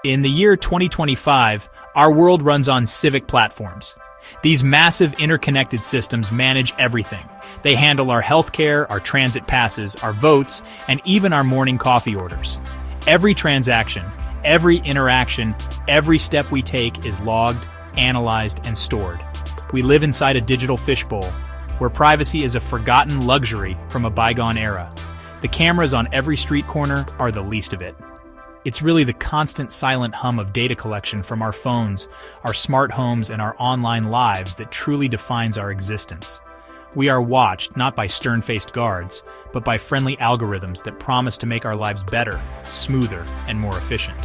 In the year 2025, our world runs on civic platforms. These massive interconnected systems manage everything. They handle our healthcare, our transit passes, our votes, and even our morning coffee orders. Every transaction, every interaction, every step we take is logged, analyzed, and stored. We live inside a digital fishbowl, where privacy is a forgotten luxury from a bygone era. The cameras on every street corner are the least of it. It's really the constant silent hum of data collection from our phones, our smart homes, and our online lives that truly defines our existence. We are watched not by stern-faced guards, but by friendly algorithms that promise to make our lives better, smoother, and more efficient.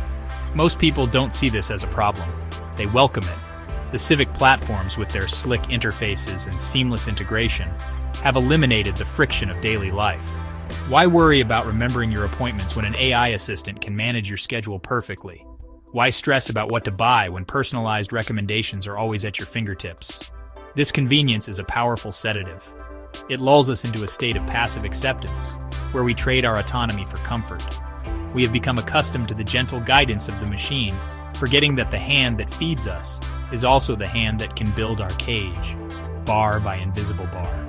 Most people don't see this as a problem. They welcome it. The civic platforms, with their slick interfaces and seamless integration, have eliminated the friction of daily life. Why worry about remembering your appointments when an AI assistant can manage your schedule perfectly? Why stress about what to buy when personalized recommendations are always at your fingertips? This convenience is a powerful sedative. It lulls us into a state of passive acceptance, where we trade our autonomy for comfort. We have become accustomed to the gentle guidance of the machine, forgetting that the hand that feeds us is also the hand that can build our cage, bar by invisible bar.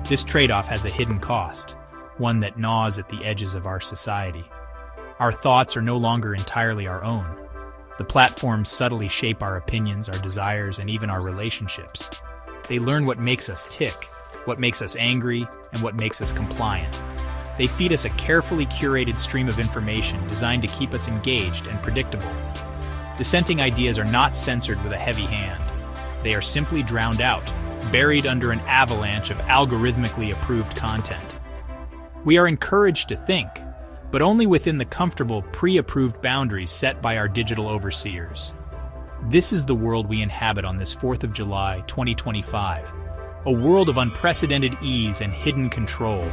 This trade-off has a hidden cost, one that gnaws at the edges of our society. Our thoughts are no longer entirely our own. The platforms subtly shape our opinions, our desires, and even our relationships. They learn what makes us tick, what makes us angry, and what makes us compliant. They feed us a carefully curated stream of information designed to keep us engaged and predictable. Dissenting ideas are not censored with a heavy hand. They are simply drowned out, buried under an avalanche of algorithmically approved content. We are encouraged to think, but only within the comfortable, pre-approved boundaries set by our digital overseers. This is the world we inhabit on this 4th of July, 2025, a world of unprecedented ease and hidden control.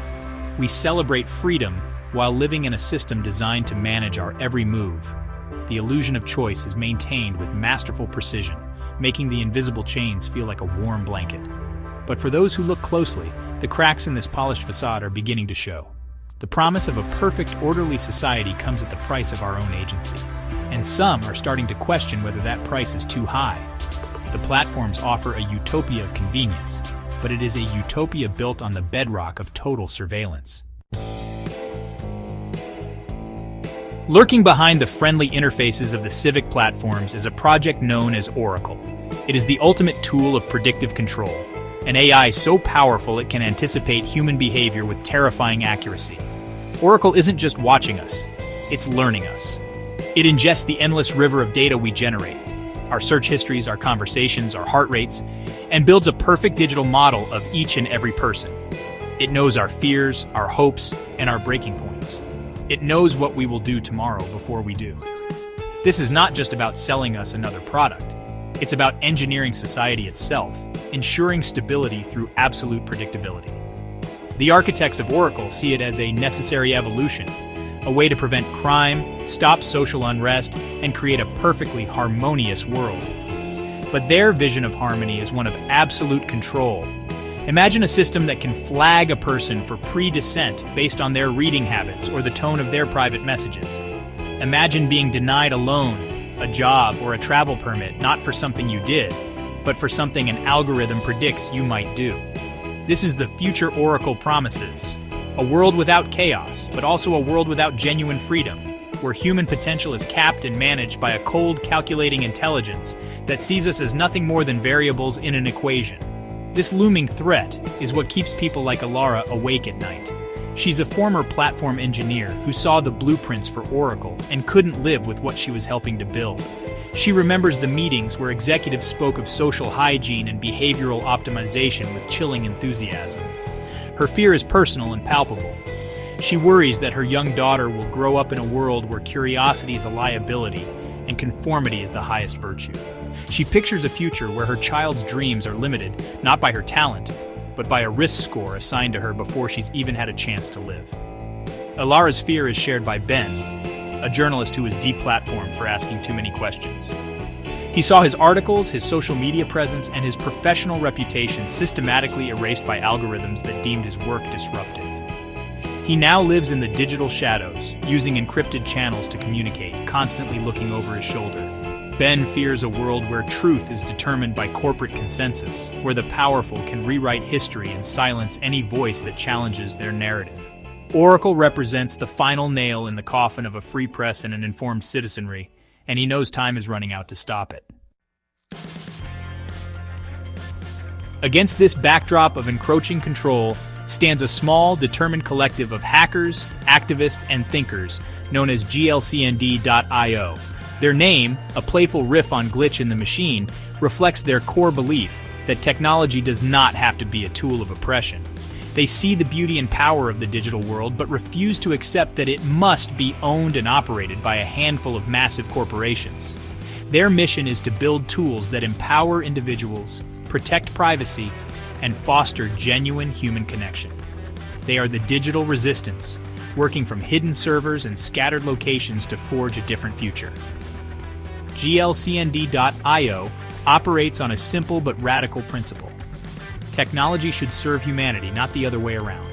We celebrate freedom while living in a system designed to manage our every move. The illusion of choice is maintained with masterful precision, making the invisible chains feel like a warm blanket. But for those who look closely, the cracks in this polished facade are beginning to show. The promise of a perfect, orderly society comes at the price of our own agency. And some are starting to question whether that price is too high. The platforms offer a utopia of convenience, but it is a utopia built on the bedrock of total surveillance. Lurking behind the friendly interfaces of the civic platforms is a project known as Oracle. It is the ultimate tool of predictive control, an AI so powerful it can anticipate human behavior with terrifying accuracy. Oracle isn't just watching us, it's learning us. It ingests the endless river of data we generate, our search histories, our conversations, our heart rates, and builds a perfect digital model of each and every person. It knows our fears, our hopes, and our breaking points. It knows what we will do tomorrow before we do. This is not just about selling us another product. It's about engineering society itself, ensuring stability through absolute predictability. The architects of Oracle see it as a necessary evolution, a way to prevent crime, stop social unrest, and create a perfectly harmonious world. But their vision of harmony is one of absolute control. Imagine a system that can flag a person for pre-dissent based on their reading habits or the tone of their private messages. Imagine being denied a loan, a job, or a travel permit not for something you did, but for something an algorithm predicts you might do. This is the future Oracle promises. A world without chaos, but also a world without genuine freedom, where human potential is capped and managed by a cold, calculating intelligence that sees us as nothing more than variables in an equation. This looming threat is what keeps people like Elara awake at night. She's a former platform engineer who saw the blueprints for Oracle and couldn't live with what she was helping to build. She remembers the meetings where executives spoke of social hygiene and behavioral optimization with chilling enthusiasm. Her fear is personal and palpable. She worries that her young daughter will grow up in a world where curiosity is a liability and conformity is the highest virtue. She pictures a future where her child's dreams are limited not by her talent, but by a risk score assigned to her before she's even had a chance to live. Elara's fear is shared by Ben, a journalist who was deplatformed for asking too many questions. He saw his articles, his social media presence, and his professional reputation systematically erased by algorithms that deemed his work disruptive. He now lives in the digital shadows, using encrypted channels to communicate, constantly looking over his shoulder. Ben fears a world where truth is determined by corporate consensus, where the powerful can rewrite history and silence any voice that challenges their narrative. Oracle represents the final nail in the coffin of a free press and an informed citizenry, and he knows time is running out to stop it. Against this backdrop of encroaching control stands a small, determined collective of hackers, activists, and thinkers known as GlobalCmd.io. Their name, a playful riff on glitch in the machine, reflects their core belief that technology does not have to be a tool of oppression. They see the beauty and power of the digital world, but refuse to accept that it must be owned and operated by a handful of massive corporations. Their mission is to build tools that empower individuals, protect privacy, and foster genuine human connection. They are the digital resistance, working from hidden servers and scattered locations to forge a different future. GlobalCmd.io operates on a simple but radical principle. Technology should serve humanity, not the other way around.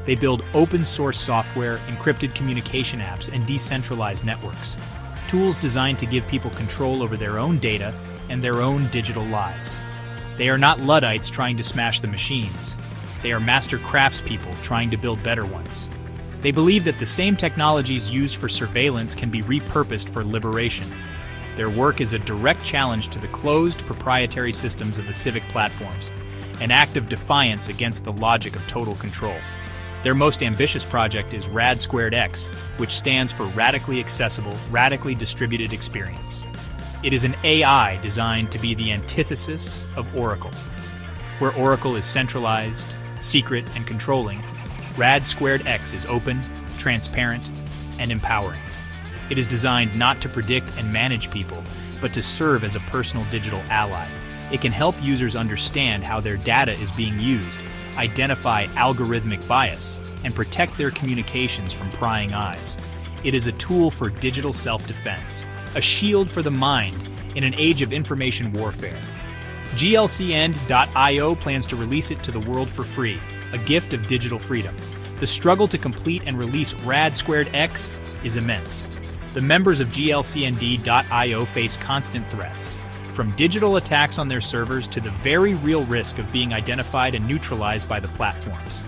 They build open-source software, encrypted communication apps, and decentralized networks. Tools designed to give people control over their own data and their own digital lives. They are not Luddites trying to smash the machines. They are master craftspeople trying to build better ones. They believe that the same technologies used for surveillance can be repurposed for liberation. Their work is a direct challenge to the closed, proprietary systems of the civic platforms, an act of defiance against the logic of total control. Their most ambitious project is RAD² X, which stands for Radically Accessible, Radically Distributed Experience. It is an AI designed to be the antithesis of Oracle. Where Oracle is centralized, secret, and controlling, RAD² X is open, transparent, and empowering. It is designed not to predict and manage people, but to serve as a personal digital ally. It can help users understand how their data is being used, identify algorithmic bias, and protect their communications from prying eyes. It is a tool for digital self-defense, a shield for the mind in an age of information warfare. GlobalCmd.io plans to release it to the world for free, a gift of digital freedom. The struggle to complete and release RAD² X is immense. The members of GlobalCmd.io face constant threats, from digital attacks on their servers to the very real risk of being identified and neutralized by the platforms.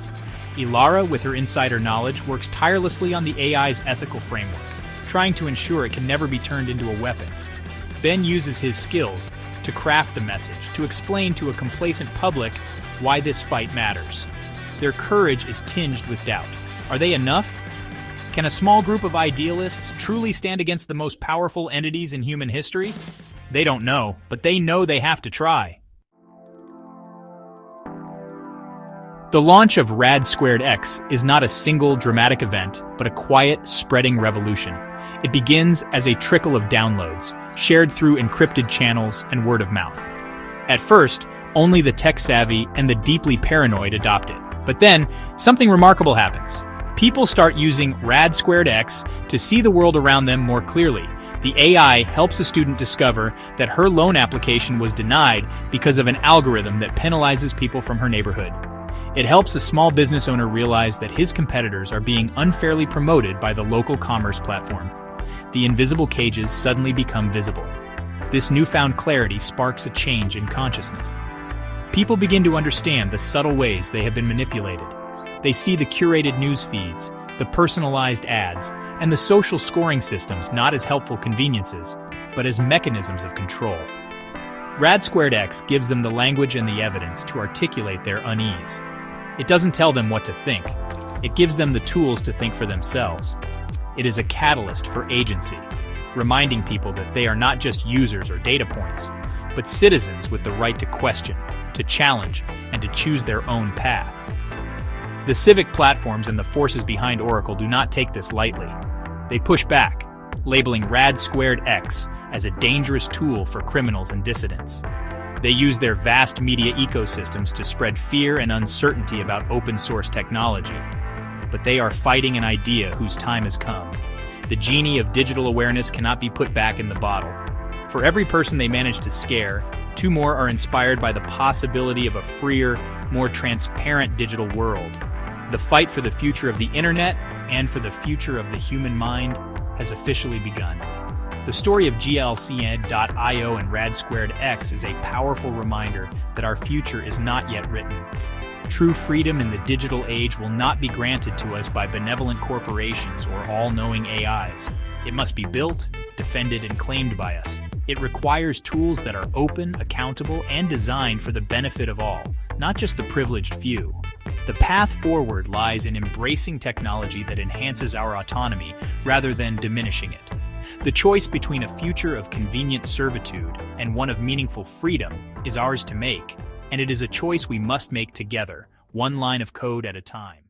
Elara, with her insider knowledge, works tirelessly on the AI's ethical framework, trying to ensure it can never be turned into a weapon. Ben uses his skills to craft the message, to explain to a complacent public why this fight matters. Their courage is tinged with doubt. Are they enough? Can a small group of idealists truly stand against the most powerful entities in human history? They don't know, but they know they have to try. The launch of RAD² X is not a single dramatic event, but a quiet, spreading revolution. It begins as a trickle of downloads, shared through encrypted channels and word of mouth. At first, only the tech-savvy and the deeply paranoid adopt it. But then, something remarkable happens. People start using RAD² X to see the world around them more clearly. The AI helps a student discover that her loan application was denied because of an algorithm that penalizes people from her neighborhood. It helps a small business owner realize that his competitors are being unfairly promoted by the local commerce platform. The invisible cages suddenly become visible. This newfound clarity sparks a change in consciousness. People begin to understand the subtle ways they have been manipulated. They see the curated news feeds, the personalized ads, and the social scoring systems not as helpful conveniences, but as mechanisms of control. RAD² X gives them the language and the evidence to articulate their unease. It doesn't tell them what to think. It gives them the tools to think for themselves. It is a catalyst for agency, reminding people that they are not just users or data points, but citizens with the right to question, to challenge, and to choose their own path. The civic platforms and the forces behind Oracle do not take this lightly. They push back, labeling RAD² X as a dangerous tool for criminals and dissidents. They use their vast media ecosystems to spread fear and uncertainty about open-source technology. But they are fighting an idea whose time has come. The genie of digital awareness cannot be put back in the bottle. For every person they manage to scare, 2 more are inspired by the possibility of a freer, more transparent digital world. The fight for the future of the internet and for the future of the human mind has officially begun. The story of GlobalCmd.io and RAD² X is a powerful reminder that our future is not yet written. True freedom in the digital age will not be granted to us by benevolent corporations or all-knowing AIs. It must be built, defended, and claimed by us. It requires tools that are open, accountable, and designed for the benefit of all, not just the privileged few. The path forward lies in embracing technology that enhances our autonomy rather than diminishing it. The choice between a future of convenient servitude and one of meaningful freedom is ours to make, and it is a choice we must make together, one line of code at a time.